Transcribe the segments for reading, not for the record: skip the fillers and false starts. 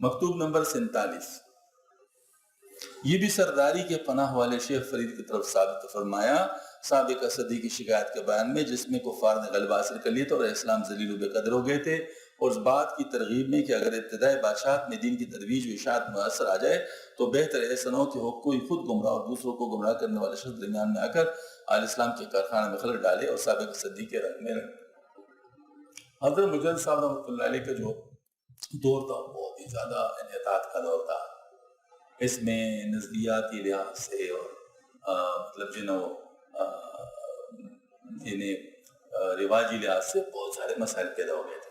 مکتوب نمبر 47، یہ بھی سرداری کے پناہ والے شیخ فرید کی طرف ثابت فرمایا سابقہ صدی کی شکایت کے بیان میں، جس میں کفار نے غلبہ حاصل کر لیا تھا اور اسلام ذلیل و بے قدر ہو گئے تھے، اور اس بات کی ترغیب میں کہ اگر ابتدائی بادشاہت میں دین کی ترویج و اشاعت میسر آ جائے تو بہتر ایسا نہ ہو کہ کوئی خود گمراہ اور دوسروں کو گمراہ کرنے والے شخص درمیان میں آ کر اہل اسلام کے کارخانے میں خلل ڈالے اور سابقہ صدی کے رنگ میں رنگ۔ حضرت مجدد صاحب رحمۃ اللہ علیہ کا جو دور تھا بہت ہی زیادہ انحطاط کا دور تھا، اس میں نظریاتی لحاظ سے اور مطلب رواجی لحاظ سے بہت سارے مسائل پیدا ہو گئے تھے،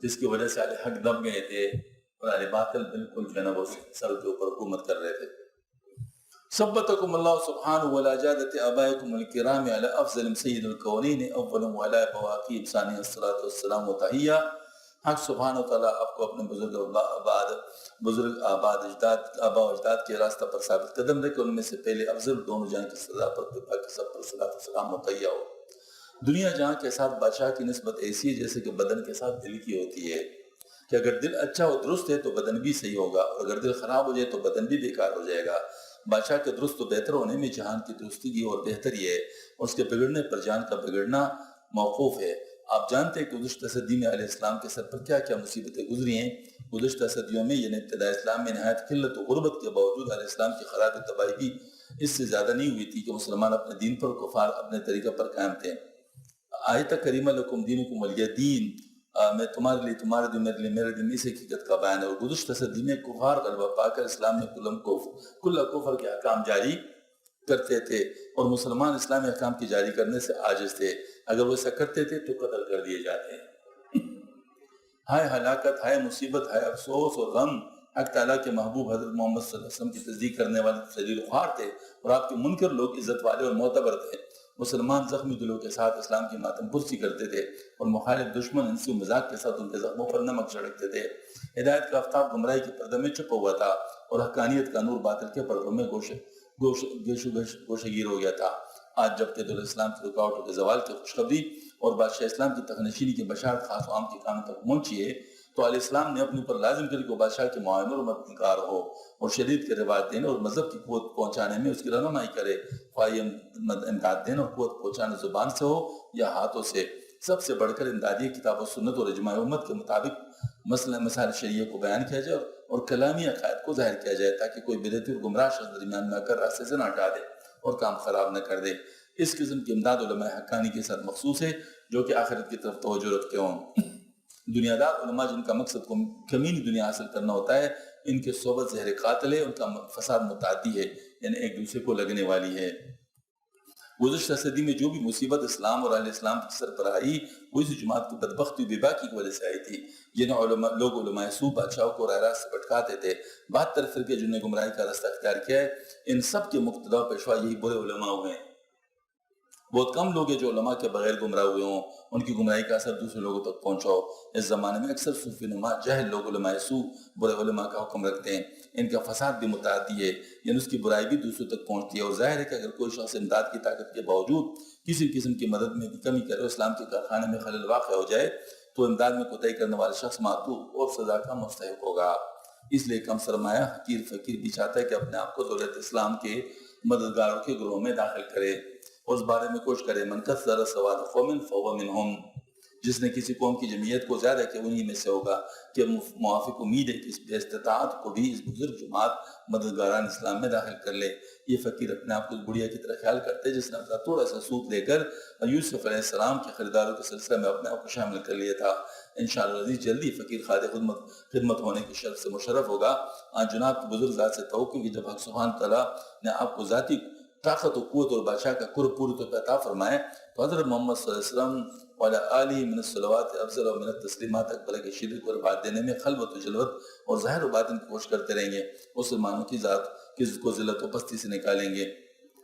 جس کی وجہ سے اہل حق دب گئے تھے اور اہل باطل بالکل جو ہے نا وہ سر کے اوپر حکومت کر رہے تھے۔ ثبتکم اللہ سبحانہ ولا جادت آبائکم الکرام علی افضل سید الکونین اولم وعلی بواقی ثانی الصلاۃ والسلام و تحیہ۔ حق سبحانہ وتعالیٰ آپ کو اپنے بزرگ آباد اجداد آبا و اجداد کے راستہ پر ثابت قدم رکھے، ان میں سے پہلے افضل دونوں جہاں کی سزا پر باقی سب پر صلاۃ والسلام متحیہ ہو۔ دنیا جہاں کے ساتھ بادشاہ کی نسبت ایسی ہے جیسے کہ بدن کے ساتھ دل کی ہوتی ہے، کہ اگر دل اچھا اور درست ہے تو بدن بھی صحیح ہوگا، اور اگر دل خراب ہو جائے تو بدن بھی بیکار ہو جائے گا۔ بادشاہ کے درست و بہتر ہونے میں جہان کی درستگی اور بہتری ہے، اس کے بگڑنے پر جان کا بگڑنا موقوف ہے۔ آپ جانتے ہیں کہ گزشتہ صدی میں علیہ السلام کے سر پر کیا کیا مصیبتیں گزری ہیں۔ گزشتہ صدیوں میں یعنی ابتداء اسلام میں نہایت قلت و غربت کے باوجود علیہ السلام کی خراب تباہی بھی اس سے زیادہ نہیں ہوئی تھی کہ مسلمان اپنے دین پر، کفار اپنے طریقہ پر قائم تھے۔ آیت کریمہ لکم دینکم ولی دین، میں تمہارے لیے تمہارے دین، میرے لیے میرے دین، اس حقیقت کا بیان ہے۔ اور گزشتہ صدی میں کفار غلبہ پا کر اسلام میں کل کفر کے احکام جاری کرتے تھے، اور مسلمان اسلامی احکام کی جاری کرنے سے عاجز تھے۔ اگر وہ ایسا کرتے تھے تو قتل کر دیے جاتے ہیں۔ ہائے ہلاکت، ہائے مصیبت، ہائے افسوس اور غم! حق تعالیٰ کے محبوب حضرت محمد صلی اللہ علیہ وسلم کی تصدیق کرنے والے شدید خوار تھے، اور آپ کے منکر لوگ عزت والے اور معتبر تھے۔ مسلمان زخمی دلوں کے ساتھ اسلام کی ماتم پرسی کرتے تھے، اور مخالف دشمن انسی و مذاق کے ساتھ ان کے زخموں پر نمک چھڑکتے تھے۔ ہدایت کا آفتاب گمراہی کے پردے میں چھپا ہوا تھا، اور حقانیت کا نور باطل کے پردوں میں گوشگیر ہو گیا تھا۔ آج جب کہ دور اسلام کی رکاوٹوں کے زوال کی خوشخبری اور بادشاہ اسلام کی تخنشینی کی بشارت خاص عام کے کانوں تک پہنچی ہے، تو علیہ السلام نے اپنے اوپر لازم کر کے بادشاہ کے معاون اور مددگار ہو، اور شدید کے روایت دینے اور مذہب کی قوت پہنچانے میں اس کی رہنمائی کرے، خواہ امداد دینے اور قوت پہنچانے زبان سے ہو یا ہاتھوں سے۔ سب سے بڑھ کر امدادی کتاب و سنت اور اجماع امت کے مطابق مسائل شریعہ کو بیان کیا جائے اور کلامی عقائد کو ظاہر کیا جائے، تاکہ کوئی بدعتی اور گمراہ شخص درمیان میں آ کر راستے سے نہ ہٹا دے اور کام خراب نہ کر دے۔ اس قسم کی امداد علماء حقانی کے ساتھ مخصوص ہے جو کہ آخرت کی طرف توجہ رکھتے ہوں۔ دنیا دار علماء جن کا مقصد کمینی دنیا حاصل کرنا ہوتا ہے، ان کے صحبت زہر قاتل ہے، ان کا فساد متعدی ہے، یعنی ایک دوسرے کو لگنے والی ہے۔ گزشتہ صدی میں جو بھی مصیبت اسلام اور اہل اسلام کے سر پر آئی، وہ اس جماعت کی بدبختی و بےباکی کی وجہ سے آئی تھی، جنہیں لوگ علماء سو بادشاہوں کو راہ راست سے بھٹکاتے تھے۔ 72 فرقے جنہوں نے گمراہی کا راستہ اختیار کیا ہے، ان سب کے مقتدا و پیشوا یہی برے علماء ہوئے ہیں۔ بہت کم لوگ ہیں جو علماء کے بغیر گمراہ ہوئے ہوں، ان کی گمراہی کا اثر دوسرے لوگوں تک پہنچا ہو۔ اس زمانے میں اکثر صوفی نما جاہل لوگ علماء سو برے علماء کا حکم رکھتے ہیں۔ ان کا فساد بھی متعدی ہے، یعنی اس کی برائی بھی دوسروں تک پہنچتی ہے، اور ظاہر ہے کہ اگر کوئی شخص امداد کی طاقت کے باوجود کسی قسم کی مدد میں بھی کمی کرے، اسلام کے کارخانے میں خلل واقع ہو جائے، تو امداد میں کوتاہی کرنے والا شخص معطوف اور سزا کا مستحق ہوگا۔ اس لیے کم سرمایہ حقیر فقیر بھی چاہتا ہے کہ اپنے آپ کو دولت اسلام کے مددگاروں کے گروہ میں داخل کرے، اور اس بارے میں کوشش کرے۔ من کثر سواد قوم فهو منهم، جس نے کسی قوم کی جمعیت کو زیادہ کہ انہی میں سے ہوگا، کہ موافق امید ہے کہ اس بے استطاعت کو بھی اس بزرگ جماعت مددگاران اسلام میں داخل کر لے۔ یہ فقیر اپنے آپ کو بڑھیا کی طرح خیال کرتے جس نے اپنا تھوڑا سا سود لے کر یوسف علیہ السلام کے خریداروں کے سلسلے میں اپنے آپ کو شامل کر لیا تھا۔ انشاءاللہ عزیز جلدی فقیر خادم خدمت ہونے کی شرف سے مشرف ہوگا۔ آج جناب کی بزرگ ذات سے توقع کہ جب حق سبحانہ تعالیٰ نے آپ کو ذاتی طاقت و قوت اور بادشاہ کا قرب پوری طور پر عطا فرمائے، تو حضرت محمد صلی اللہ علیہ وسلم وعلی آلہ من الصلوات افضل و من التسلیمات اکبر کے شرک اور بات دینے میں خلوت و جلوت اور ظاہر و باطن کی کوشش کرتے رہیں گے، مسلمانوں کی ذات کو ذلت و پستی سے نکالیں گے۔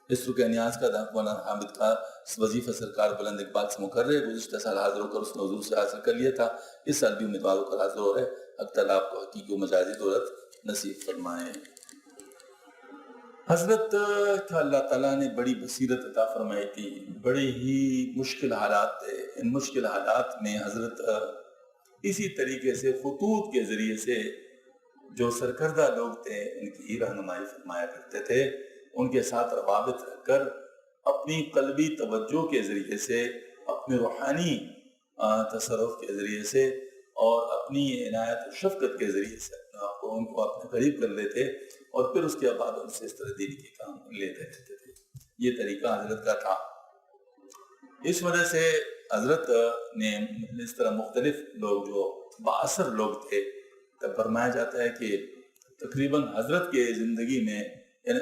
اس رکن نیاز کا مولانا حامد کا وظیفہ سرکار بلند اقبال سے مقرر ہے۔ گزشتہ سال حاضر ہو کر اس نے حضور سے حاصل کر لیا تھا، اس سال بھی امیدوار ہو کر حاضر ہو رہے۔ حق تعالیٰ آپ کو حقیقی و مجازی دولت نصیب فرمائے۔ حضرت کا اللہ تعالیٰ نے بڑی بصیرت عطا فرمائی تھی، بڑے ہی مشکل حالات تھے۔ ان مشکل حالات میں حضرت اسی طریقے سے خطوط کے ذریعے سے جو سرکردہ لوگ تھے ان کی رہنمائی فرمایا کرتے تھے، ان کے ساتھ روابط رکھ کر اپنی قلبی توجہ کے ذریعے سے، اپنی روحانی تصرف کے ذریعے سے اور اپنی عنایت و شفقت کے ذریعے سے ان کو اپنے قریب کر لیتے اور پھر اس کے بعد ان سے اس طرح دین کے کام لیتے رہتے تھے۔ یہ طریقہ حضرت کا تھا۔ اس وجہ سے حضرت نے اس طرح مختلف لوگ جو بااثر لوگ تھے، تب فرمایا جاتا ہے کہ تقریباً حضرت کے زندگی میں، یعنی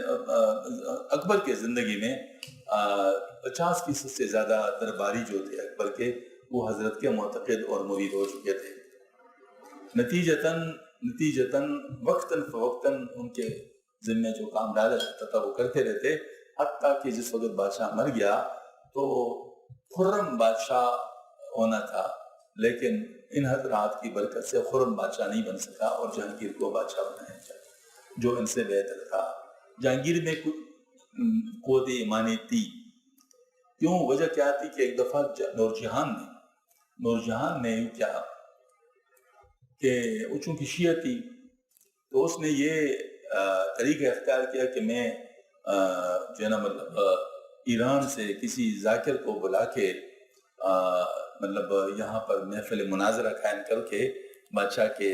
اکبر کے زندگی میں 50% سے زیادہ درباری جو تھے اکبر کے، وہ حضرت کے معتقد اور مرید ہو چکے تھے۔ نتیجتاً وقتاً فوقتاً ان کے ذمے جو کام ڈالا جاتا تھا وہ کرتے رہتے، حتیٰ کہ جس وقت بادشاہ مر گیا تو خرم بادشاہ ہونا تھا، لیکن ان حضرات کی برکت سے خرم بادشاہ نہیں بن سکا اور جہانگیر کو بادشاہ بنایا جائے جو ان سے بہتر تھا۔ جہانگیر میں قوت ایمانی تھی، کیوں؟ وجہ کیا تھی کہ ایک دفعہ نور جہان نے کیا کہ چونکہ شیعہ تھی تو اس نے یہ طریقہ اختیار کیا کہ میں جو ہے نا مطلب ایران سے کسی ذاکر کو بلا کے مطلب یہاں پر محفل مناظرہ قائم کر کے بادشاہ کے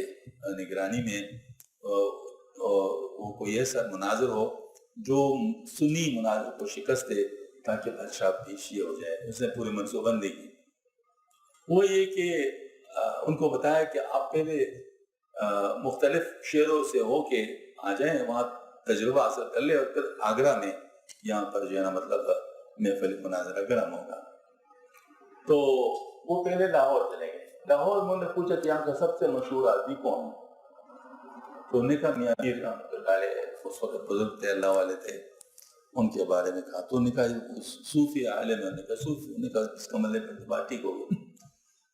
نگرانی میں وہ کوئی ایسا مناظر ہو جو سنی مناظر کو شکست دے تاکہ بادشاہ بھی شیعہ ہو جائے۔ اس نے پوری منصوبہ بندی کی۔ وہ یہ کہ ان کو بتایا کہ آپ پہلے مختلف شہروں سے ہو کے آ جائیں، وہاں تجربہ حاصل کر لیں اور پھر آگرہ میں یہاں پر جو ہے نا مطلب محفل مناظرہ گرم ہوگا۔ تو وہ پہلے لاہور چلے گئے۔ لاہور میں انہوں نے پوچھا کہ یہاں کا سب سے مشہور آدمی کون ہے؟ تو انہوں نے کہا میاں میر رحمۃ اللہ علیہ، اس وقت بزرگ تھے، اللہ والے تھے، ان کے بارے میں کہا۔ تو انہوں نے کہا صوفی عالم ہے۔ انہوں نے کہا صوفی؟ انہوں نے کہا اس کا مطلب ہے بات ٹھیک ہوگی،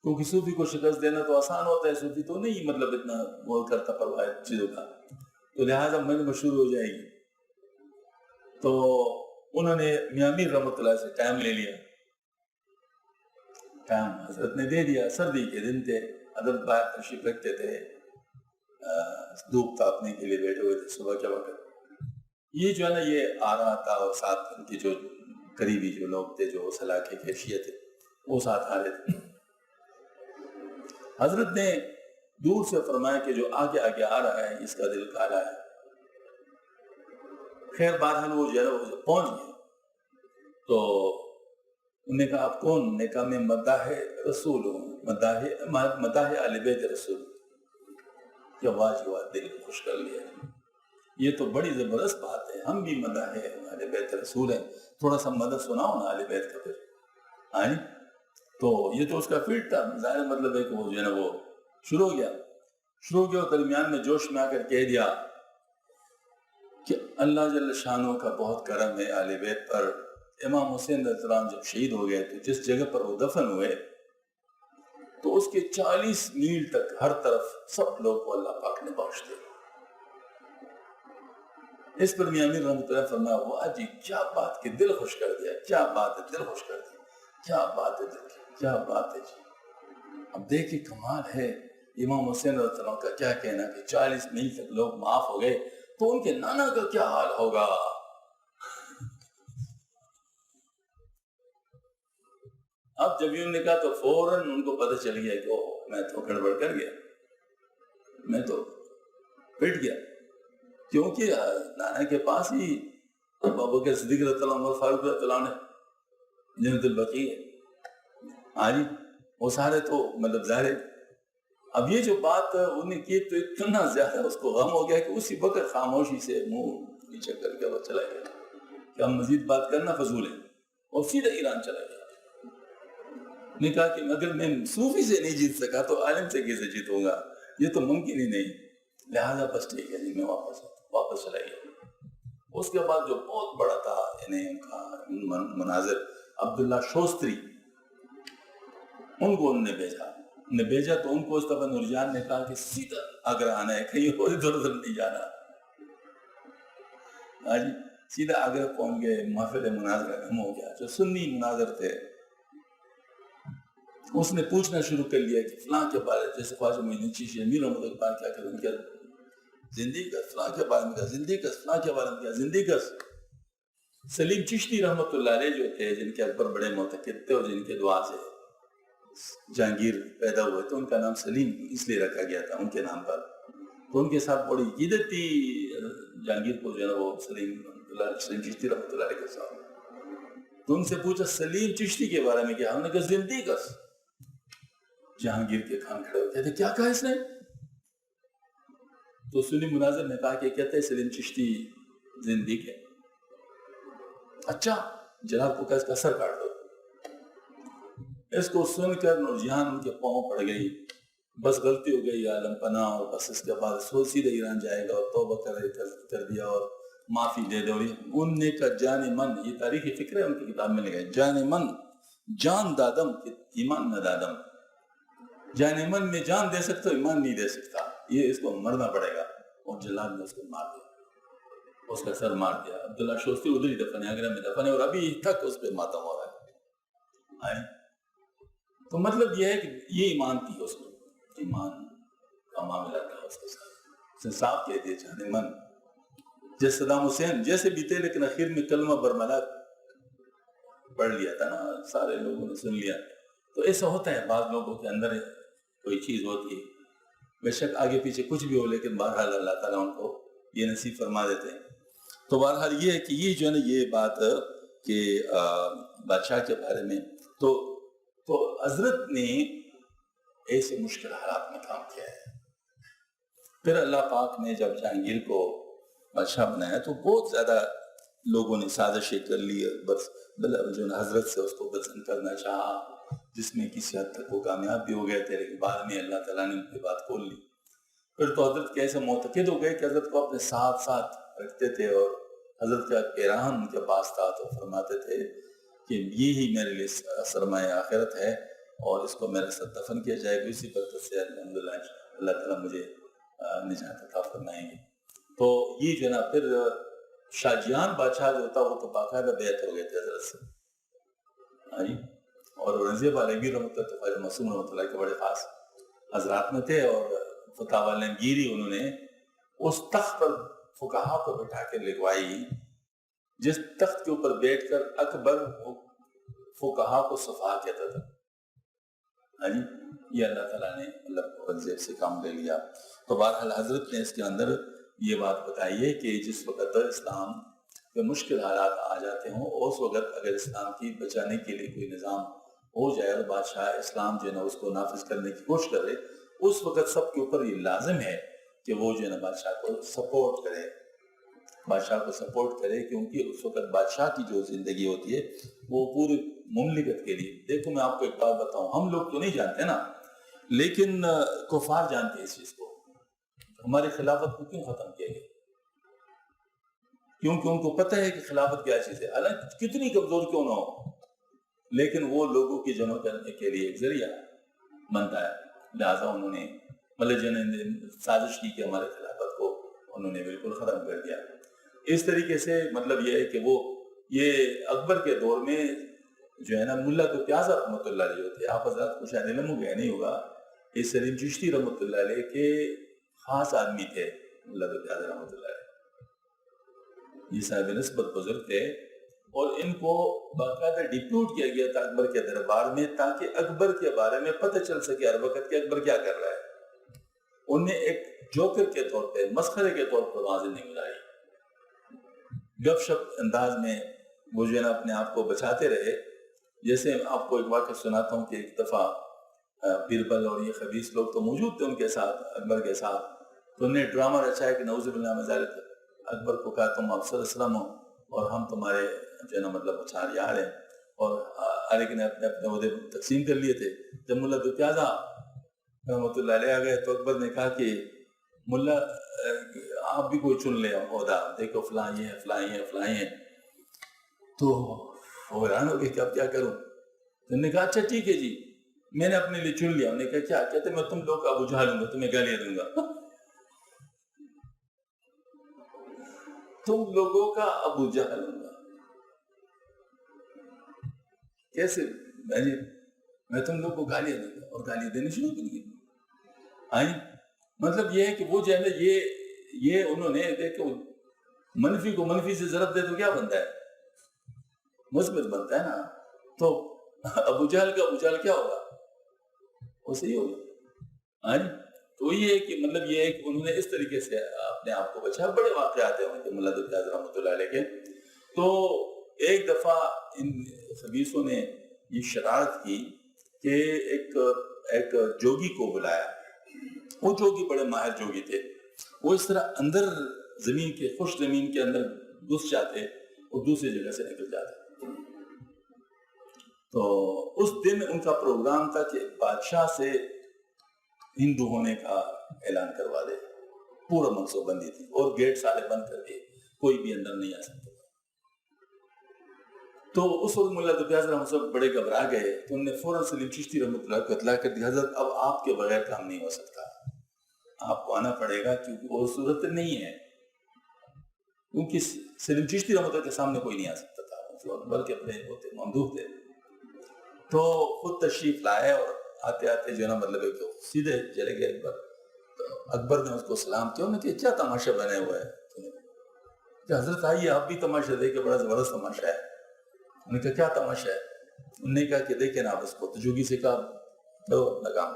کیونکہ صوفی کو شکست دینا تو آسان ہوتا ہے، صوفی تو نہیں مطلب اتنا وہ کرتا پرواہ چیزوں کا، تو لہٰذا میں مشہور ہو جائے گی۔ تو انہوں نے میاں میر رحمۃ اللہ سے ٹائم لے لیا، ٹائم حضرت نے دے دیا۔ سردی کے دن تھے، حضرت باہر تشریف رکھتے تھے، دھوپ تاپنے کے لیے بیٹھے ہوئے تھے صبح کے وقت۔ یہ جو ہے نا یہ آ رہا تھا اور ساتھ ان کے جو قریبی جو لوگ تھے جو اس علاقے کے شیعہ تھے وہ ساتھ آ رہے تھے۔ حضرت نے دور سے فرمایا کہ جو آگے آگے آ رہا ہے اس کا دل کالا ہے۔ خیر بہرحال وہ جو ہے وہ جب پہنچ گئے تو انہوں نے کہا آپ کون؟ نے کہا میں مداح رسول ہوں، مداح اہل بیت رسول۔ کہ واہ دل کو خوش کر لیا، یہ تو بڑی زبردست بات ہے، ہم بھی مداح اہل بیت رسول ہیں، تھوڑا سا مدد سناؤ نا اہل بیت کا پھر۔ ہاں جی، تو یہ تو اس کا فیلڈ تھا، ظاہر مطلب ہے کہ وہ جو ہے نا وہ شروع ہو گیا اور درمیان میں جوش میں آ کر کہہ دیا کہ اللہ جل شانہ کا بہت کرم ہے اہل بیت پر۔ امام حسین رضی اللہ عنہ جب شہید ہو گئے تو جس جگہ پر وہ دفن ہوئے تو اس کے 40 میل تک ہر طرف سب لوگ کو اللہ پاک نے بخش دیا۔ اس پر میاں میر رحمۃ اللہ فرمایا واہ جی کیا بات کہ دل خوش کر دیا، کیا بات ہے دل خوش کر دیا، کیا بات ہے دل کی، کیا بات ہے جی۔ اب دیکھیں کمال ہے امام حسین رضی اللہ عنہ کا کیا کہنا کہ 40 میل تک لوگ معاف ہو گئے، تو ان کے نانا کا کیا حال ہوگا۔ اب جب انہوں نے کہا تو فوراً ان کو پتہ چل گیا کہ میں تو گڑبڑ کر گیا، میں تو پٹ گیا، کیونکہ نانا کے پاس ہی ابو بکر صدیق رضی اللہ عنہ، عمر فاروق رضی اللہ عنہ، جنت البقیع ہے۔ ہاں جی، وہ سارے تو مطلب ظاہر ہے۔ اب یہ جو بات انہوں نے کی تو اتنا زیادہ اس کو غم ہو گیا کہ اسی وقت خاموشی سے منہ پیچھے کر کے وہ چلا گیا کہ ہم مزید بات کرنا فضول ہے، اور سیدھا ایران چلا گیا۔ نے کہا کہ اگر میں صوفی سے نہیں جیت سکا تو عالم سے کیسے جیتوں گا، یہ تو ممکن ہی نہیں، لہٰذا بس ٹھیک ہے جی میں واپس چلا گیا۔ اس کے بعد جو بہت بڑا تھا یعنی ان کا مناظر عبداللہ شوستری، ان کو انہوں نے بھیجا تو ان کو اس دفعہ نورجان نے کہا کہ سیدھا آگرہ آنا ہے، کہیں اور ادھر ادھر نہیں جانا۔ ہاں جی، سیدھا آگرہ پہنچ گئے، محفل مناظرہ ختم ہو گیا۔ جو سنی مناظر تھے اس نے پوچھنا شروع کر لیا کہ فلاں کے بارے جیسے خواجہ معین الدین چشتی امیر رحمۃ اللہ کیا کریں، زندگی کا فلاں کے بارے میں کیا، زندگی کا فلاں کے بارے میں کیا، زندگی کا سلیم چشتی رحمۃ اللہ علیہ جو تھے، جن کے اکبر بڑے معتقد تھے اور جن کے دعا سے جہانگیر پیدا ہوئے تھے، ان کا نام سلیم اس لیے رکھا گیا تھا ان کے نام پر. تو ان کے ساتھ بڑی عقیدت تھی جہانگیر کو، جو ہے وہ سلیم چشتی رحمۃ اللہ علیہ کے ساتھ. تو ان سے پوچھا سلیم چشتی کے بارے میں کیا، ہم نے کہا زندگی کا. جہانگیر کے کان کھڑے ہوتے تھے، کیا کہا اس نے؟ تو سنی مناظر نے کہا کہ کہتے ہیں سلیم چشتی زندگی کے. اچھا جناب کو کہا اس کا سر کاٹ دو. اس کو سن کر نورجہاں ان کے پاؤں پڑ گئی، بس غلطی ہو گئی عالم پناہ، اور بس اس کے بعد سو سیدھے ایران جائے گا اور توبہ کر دیا اور معافی دے دو. ان نے کہا جان من، یہ تاریخی فکر ہے ان کی کتاب میں لگا ہے، جان من جان دادم ایمان نہ دادم. جان من میں جان دے سکتا ایمان نہیں دے سکتا، یہ اس کو مرنا پڑے گا. اور جلال نے اس کو مار دیا، اس کا سر مار دیا. عبداللہ شوستی ادھر ہی دفن ہے، آگرہ میں دفن ہے، اور ابھی تک اس پہ ماتم ہو رہا ہے. تو مطلب یہ ہے کہ یہ ایمان تھی اس میں، ایمان کا معاملہ تھا اس کے ساتھ. اس نے صاف کہہ دیا جانے من، جیسے صدام حسین جیسے بھی تھے، لیکن آخر میں کلمہ برملا پڑھ لیا تھا نا، سارے لوگوں نے سن لیا. تو ایسا ہوتا ہے بعض لوگوں کے اندر کوئی چیز ہوتی ہے، بے شک آگے پیچھے کچھ بھی ہو، لیکن بہرحال اللہ تعالیٰ ان کو یہ نصیب فرما دیتے ہیں. تو بہرحال یہ ہے کہ یہ جو ہے نا یہ بات کہ بادشاہ کے بارے میں تو حضرت نے ایسے مشکل حالات میں کام کیا ہے. پھر اللہ پاک نے جب جہانگیر کو بادشاہ بنایا تو بہت زیادہ لوگوں نے سازشیں کر لی، بس جو حضرت سے اس کو بدزن کرنا چاہا، جس میں کسی حد تک وہ کامیاب بھی ہو گئے تھے، لیکن بعد میں اللہ تعالیٰ نے ان پہ بات کھول لی. پھر تو حضرت کیسے معتقد ہو گئے کہ حضرت کو اپنے ساتھ رکھتے تھے، اور حضرت کا پیراہن ان کے پاس تھا، تو فرماتے تھے کہ یہی میرے لیے سرمایہ آخرت ہے، اور اس کو میرے ساتھ دفن کیا جائے گا، اسی برکت سے الحمدللہ اللہ تعالیٰ مجھے نجات عطا فرمائیں گے. تو یہ جو ہے نا پھر شاہ جہان بادشاہ جو تھا وہ تو باقاعدہ بیعت ہو گئے تھے حضرت سے. اور اورنگزیب علیگیر رحمۃ اللہ خواجہ معصوم رحمۃ اللہ کے بڑے خاص حضرات میں تھے، اور فتح عالمگیری انہوں نے اس تخت پر فقہا کو بٹھا کے لکھوائی، جس تخت کے اوپر بیٹھ کر اکبر فقہا کو صفحہ کہتا تھا. یہ اللہ تعالیٰ نے اورنگزیب سے کام لے لیا. تو بہرحال حضرت نے اس کے اندر یہ بات بتائی ہے کہ جس وقت اسلام پہ مشکل حالات آ جاتے ہوں، اس وقت اگر اسلام کی بچانے کے لیے کوئی نظام ہو جائے اور بادشاہ اسلام جو ہے نا اس کو نافذ کرنے کی کوشش کرے، اس وقت سب کے اوپر یہ لازم ہے کہ وہ جو ہے نا بادشاہ کو سپورٹ کرے، کیونکہ اس وقت بادشاہ کی جو زندگی ہوتی ہے وہ پوری مملکت کے لیے. دیکھو میں آپ کو ایک بات بتاؤں، ہم لوگ تو نہیں جانتے نا، لیکن کفار جانتے ہیں اس چیز کو. ہماری خلافت کو کیوں ختم کیا گیا؟ کیونکہ ان کو پتہ ہے کہ خلافت کیا چیز ہے، حالانکہ کتنی کمزور کیوں نہ ہو، لیکن وہ لوگوں کی جمع کرنے کے لیے ایک ذریعہ بنتا ہے. لہٰذا انہوں نے سازش کی کہ ہمارے خلافت کو انہوں نے بالکل ختم کر دیا. اس طریقے سے مطلب یہ ہے کہ وہ یہ اکبر کے دور میں جو ہے نا ملا تو پیازا رحمۃ اللہ علیہ جو تھے، آپ حضرات کو شاید علم ہو گیا نہیں ہوگا، یہ سلیم چشتی رحمۃ اللہ علیہ کے خاص آدمی تھے. ملا تو پیازا رحمۃ اللہ علیہ یہ صاحب نسبت بزرگ تھے، اور ان کو باقاعدہ ڈپیوٹ کیا گیا تھا اکبر کے دربار میں، تاکہ اکبر کے بارے میں پتہ چل سکے ہر وقت کہ اکبر کیا کر رہا ہے. انہیں ایک جوکر کے طور پہ، مسخرے کے طور پر وہاں زندگی گزاری، گپ شپ انداز میں وہ جو ہے نا اپنے آپ کو بچاتے رہے. جیسے آپ کو ایک واقعہ سناتا ہوں کہ ایک دفعہ بیربل اور یہ خبیث لوگ تو موجود تھے ان کے ساتھ، اکبر کے ساتھ، تو انہیں ڈرامہ رچا ہے کہ نعوذ باللہ من ذالک. اکبر کو کہا تم افسر اسلام ہو اور ہم تمہارے جو ہے نا مطلب چار یار ہیں، اور ہر ایک نے اپنے اپنے عہدے تقسیم کر لیے تھے. جب ملا دو پیازا رحمۃ اللہ علیہ آ گئے تو اکبر نے کہا کہ ملا آپ بھی کوئی چن لے عہدہ، دیکھو فلاں یہ ہے، فلاں یہ ہے، فلاں یہ ہے. تو وہ حیران ہو گئے کہ اب کیا کروں. تو انہوں نے کہا اچھا ٹھیک ہے جی، میں نے اپنے لیے چن لیا. انہوں نے کہا کیا؟ کہتے میں تم لوگ کا ابو جہل ہوں گا، تمہیں گالیاں دوں گا. تم لوگوں کا ابو جہل ہوں گا کیسے؟ میں تم لوگ کو گالیاں دوں گا، اور گالیاں دینے شروع کر دی. مطلب یہ ہے کہ وہ جو ہے نا یہ انہوں نے دیکھو منفی کو منفی سے ضرب دے تو کیا بنتا ہے؟ مثبت بنتا ہے نا. تو ابو جہل کا ابو جہل کیا ہوگا؟ وہ صحیح ہوگا. تو یہ کہ مطلب یہ ہے کہ انہوں نے اس طریقے سے اپنے آپ کو بچایا. بڑے واقعات ہیں ان کے ملا دجاج رحمۃ اللہ علیہ کے. تو ایک دفعہ ان خبیثوں نے یہ شرارت کی کہ ایک جوگی کو بلایا. وہ جوگی بڑے ماہر جوگی تھے. وہ اس طرح اندر زمین کے خشک زمین کے اندر گھس جاتے اور دوسری جگہ سے نکل جاتے. تو اس دن ان کا پروگرام تھا کہ بادشاہ سے ہندو ہونے کا اعلان کروا دے. پورا منصوبہ بندی تھی اور گیٹ سارے بند کر دیے, کوئی بھی اندر نہیں آ سکتا. تو اس وقت مولا عبد القادر رحمۃ اللہ بڑے گھبرا گئے. تو انہوں نے فوراً سلیم چشتی رحمۃ اللہ کو اطلاع کر دی, حضرت اب آپ کے بغیر کام نہیں ہو سکتا, آپ کو آنا پڑے گا, کیونکہ وہ صورت نہیں ہے. کیونکہ سلیم چشتی رحمۃ اللہ کے سامنے کوئی نہیں آ سکتا تھا, بلکہ اپنے ہوتے ممدوح تھے. تو خود تشریف لائے اور آتے آتے جو ہے نا مطلب ہے کہ سیدھے چلے گئے اکبر. تو اکبر نے اس کو سلام کیا. انہوں نے کہا کیا تماشا بنے ہوا ہے کہ حضرت آئیے آپ بھی تماشا دیکھیں, بڑا زبردست تماشا ہے. انہوں نے کہا کیا تماشا ہے؟ انہوں نے کہا کہ دیکھیں نا آپ اس کو. تو جوگی سے کہا کرو اپنا کام.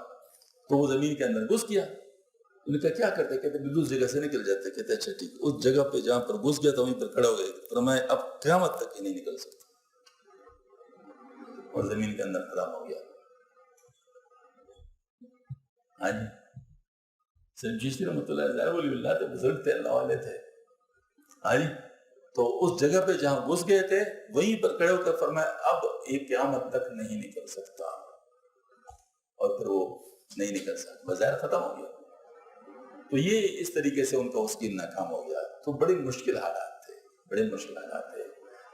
تو وہ زمین کے اندر گھس گیا. انہوں نے کہا کیا کرتے؟ کہتے دوسری جگہ سے نکل جاتے. کہتے اچھا ٹھیک. اس جگہ پہ جہاں پر گھس گیا تھا وہیں پر کھڑا ہو گئے. فرمایا اب قیامت تک ہی نہیں نکل سکتا, اور زمین کے اندر خراب ہو گیا. ہاں جی, سلیم چشتی رحمۃ اللہ علیہ ولی اللہ تھے, بزرگ تھے, اللہ والے تھے. ہاں جی, تو اس جگہ پہ جہاں گھس گئے تھے وہیں پر کھڑے ہو کر فرمایا اب ایک قیامت تک نہیں نکل سکتا. اور پھر وہ نہیں نکل سکتا, بظاہر ختم ہو گیا. تو یہ اس طریقے سے ان کا اس کی ناکام ہو گیا. تو بڑے مشکل حالات تھے, بڑے مشکل حالات تھے.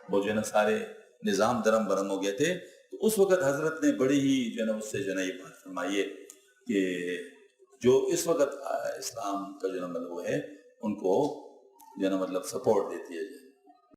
وہ جو ہے نا سارے نظام درم برم ہو گئے تھے. تو اس وقت حضرت نے بڑی ہی جو ہے نا اس سے جو ہے نا یہ بات فرمائی ہے کہ جو اس وقت اسلام کا جو ہے نا مطلب وہ ہے ان کو جو ہے نا مطلب سپورٹ دیتی ہے.